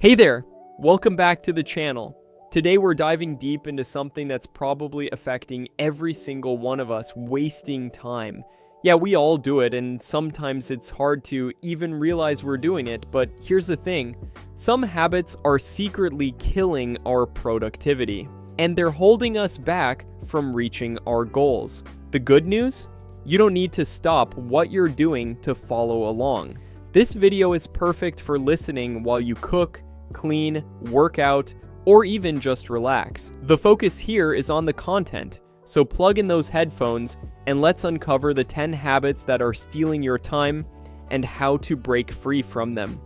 Hey there, welcome back to the channel. Today we're diving deep into something that's probably affecting every single one of us, wasting time. Yeah, we all do it, and sometimes it's hard to even realize we're doing it, but here's the thing. Some habits are secretly killing our productivity, and they're holding us back from reaching our goals. The good news? You don't need to stop what you're doing to follow along. This video is perfect for listening while you cook, clean, work out, or even just relax. The focus here is on the content, so plug in those headphones and let's uncover the 10 habits that are stealing your time and how to break free from them.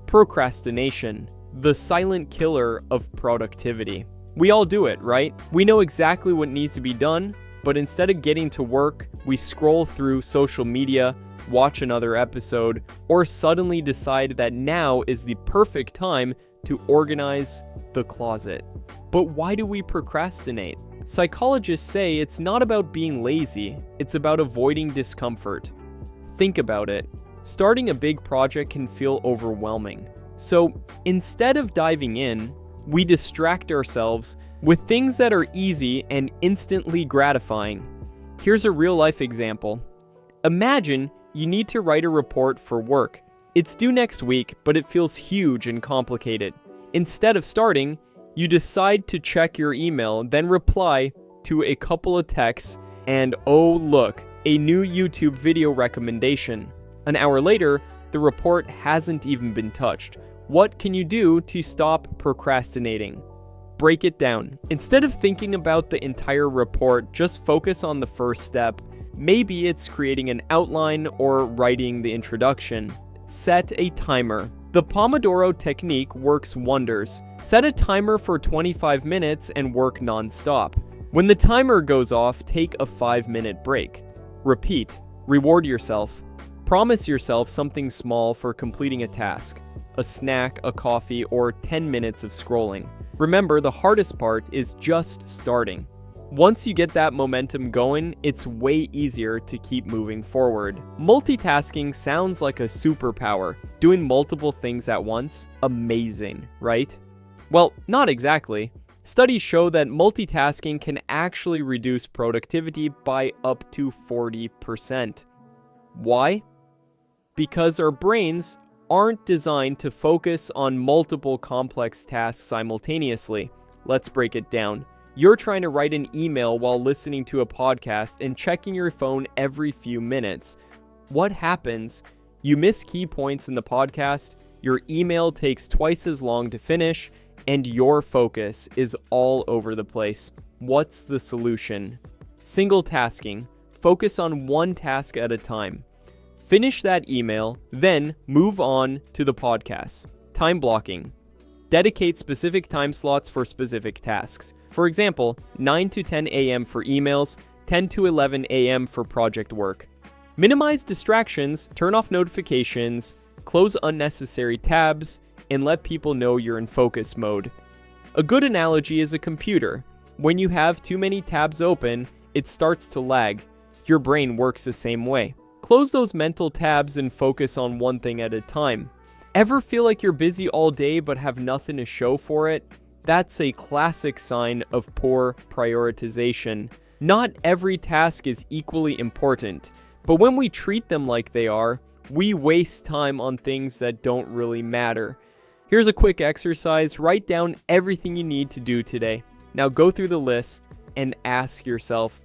Procrastination, the silent killer of productivity. We all do it, right? We know exactly what needs to be done, but instead of getting to work, we scroll through social media, watch another episode, or suddenly decide that now is the perfect time to organize the closet. But why do we procrastinate? Psychologists say it's not about being lazy, it's about avoiding discomfort. Think about it. Starting a big project can feel overwhelming. So instead of diving in, we distract ourselves with things that are easy and instantly gratifying. Here's a real-life example. Imagine you need to write a report for work. It's due next week, but it feels huge and complicated. Instead of starting, you decide to check your email, then reply to a couple of texts, and oh look, a new YouTube video recommendation. An hour later, the report hasn't even been touched. What can you do to stop procrastinating? Break it down. Instead of thinking about the entire report, just focus on the first step. Maybe it's creating an outline or writing the introduction. Set a timer. The Pomodoro technique works wonders. Set a timer for 25 minutes and work non-stop. When the timer goes off, take a 5-minute break. Repeat. Reward yourself. Promise yourself something small for completing a task. A snack, a coffee, or 10 minutes of scrolling. Remember, the hardest part is just starting. Once you get that momentum going, it's way easier to keep moving forward. Multitasking sounds like a superpower. Doing multiple things at once? Amazing, right? Well, not exactly. Studies show that multitasking can actually reduce productivity by up to 40%. Why? Because our brains aren't designed to focus on multiple complex tasks simultaneously. Let's break it down. You're trying to write an email while listening to a podcast and checking your phone every few minutes. What happens? You miss key points in the podcast, your email takes twice as long to finish, and your focus is all over the place. What's the solution? Single tasking. Focus on one task at a time. Finish that email, then move on to the podcast. Time blocking. Dedicate specific time slots for specific tasks. For example, 9 to 10 a.m. for emails, 10 to 11 a.m. for project work. Minimize distractions, turn off notifications, close unnecessary tabs, and let people know you're in focus mode. A good analogy is a computer. When you have too many tabs open, it starts to lag. Your brain works the same way. Close those mental tabs and focus on one thing at a time. Ever feel like you're busy all day but have nothing to show for it? That's a classic sign of poor prioritization. Not every task is equally important, but when we treat them like they are, we waste time on things that don't really matter. Here's a quick exercise. Write down everything you need to do today. Now go through the list and ask yourself,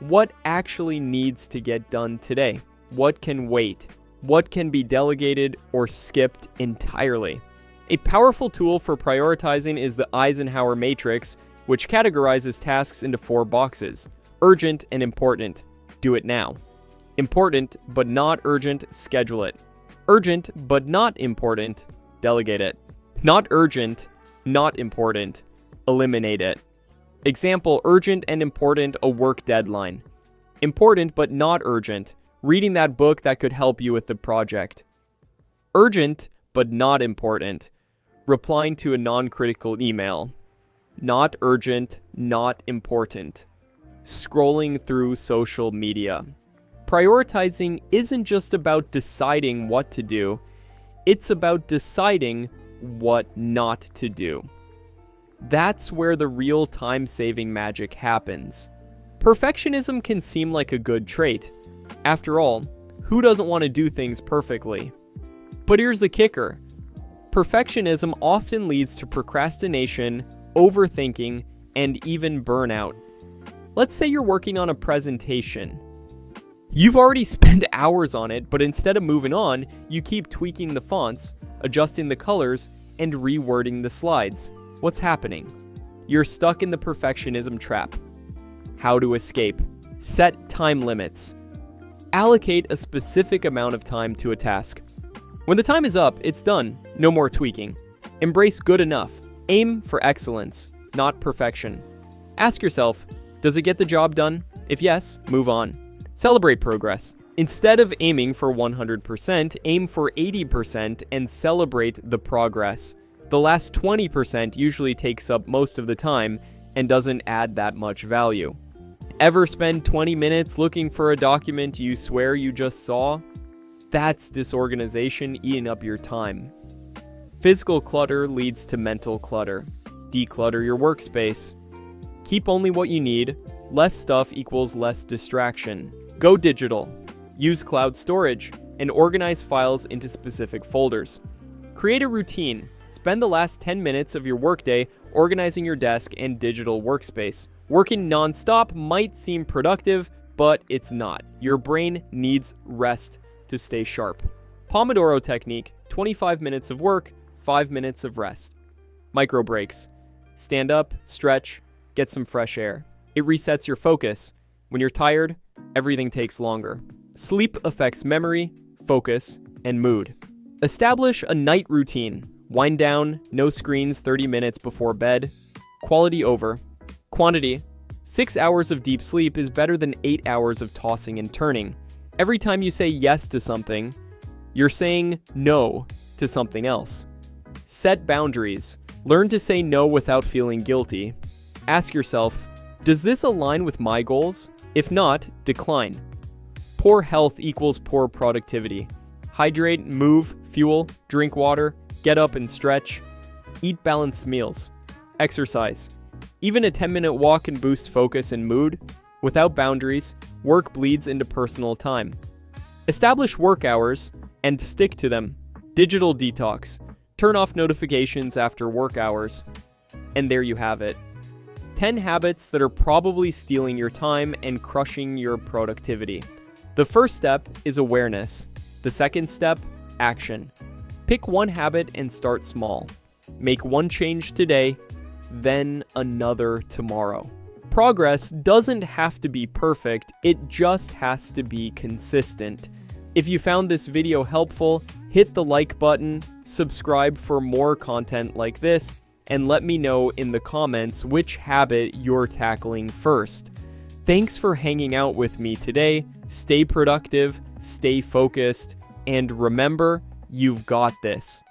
what actually needs to get done today? What can wait? What can be delegated or skipped entirely? A powerful tool for prioritizing is the Eisenhower matrix, which categorizes tasks into 4 boxes. Urgent and important. Do it now. Important but not urgent. Schedule it. Urgent but not important. Delegate it. Not urgent, not important. Eliminate it. Example, urgent and important, a work deadline. Important but not urgent. Reading that book that could help you with the project. Urgent but not important. Replying to a non-critical email. Not urgent, not important. Scrolling through social media. Prioritizing isn't just about deciding what to do, it's about deciding what not to do. That's where the real time-saving magic happens. Perfectionism can seem like a good trait. After all, who doesn't want to do things perfectly? But here's the kicker. Perfectionism often leads to procrastination, overthinking, and even burnout. Let's say you're working on a presentation. You've already spent hours on it, but instead of moving on, you keep tweaking the fonts, adjusting the colors, and rewording the slides. What's happening? You're stuck in the perfectionism trap. How to escape? Set time limits. Allocate a specific amount of time to a task. When the time is up, it's done. No more tweaking. Embrace good enough. Aim for excellence, not perfection. Ask yourself, does it get the job done? If yes, move on. Celebrate progress. Instead of aiming for 100%, aim for 80% and celebrate the progress. The last 20% usually takes up most of the time and doesn't add that much value. Ever spend 20 minutes looking for a document you swear you just saw? That's disorganization eating up your time. Physical clutter leads to mental clutter. Declutter your workspace. Keep only what you need. Less stuff equals less distraction. Go digital. Use cloud storage and organize files into specific folders. Create a routine. Spend the last 10 minutes of your workday organizing your desk and digital workspace. Working non-stop might seem productive, but it's not. Your brain needs rest to stay sharp. Pomodoro technique, 25 minutes of work, 5 minutes of rest. Micro breaks. Stand up, stretch, get some fresh air. It resets your focus. When you're tired, everything takes longer. Sleep affects memory, focus, and mood. Establish a night routine. Wind down, no screens 30 minutes before bed. Quality over quantity. 6 hours of deep sleep is better than 8 hours of tossing and turning. Every time you say yes to something, you're saying no to something else. Set boundaries. Learn to say no without feeling guilty. Ask yourself, does this align with my goals? If not, decline. Poor health equals poor productivity. Hydrate, move, fuel, drink water, get up and stretch. Eat balanced meals. Exercise. Even a 10-minute walk can boost focus and mood. Without boundaries, work bleeds into personal time. Establish work hours and stick to them. Digital detox. Turn off notifications after work hours. And there you have it. 10 habits that are probably stealing your time and crushing your productivity. The first step is awareness. The second step, action. Pick one habit and start small. Make one change today, then another tomorrow. Progress doesn't have to be perfect, it just has to be consistent. If you found this video helpful, hit the like button, subscribe for more content like this, and let me know in the comments which habit you're tackling first. Thanks for hanging out with me today. Stay productive, stay focused, and remember, you've got this.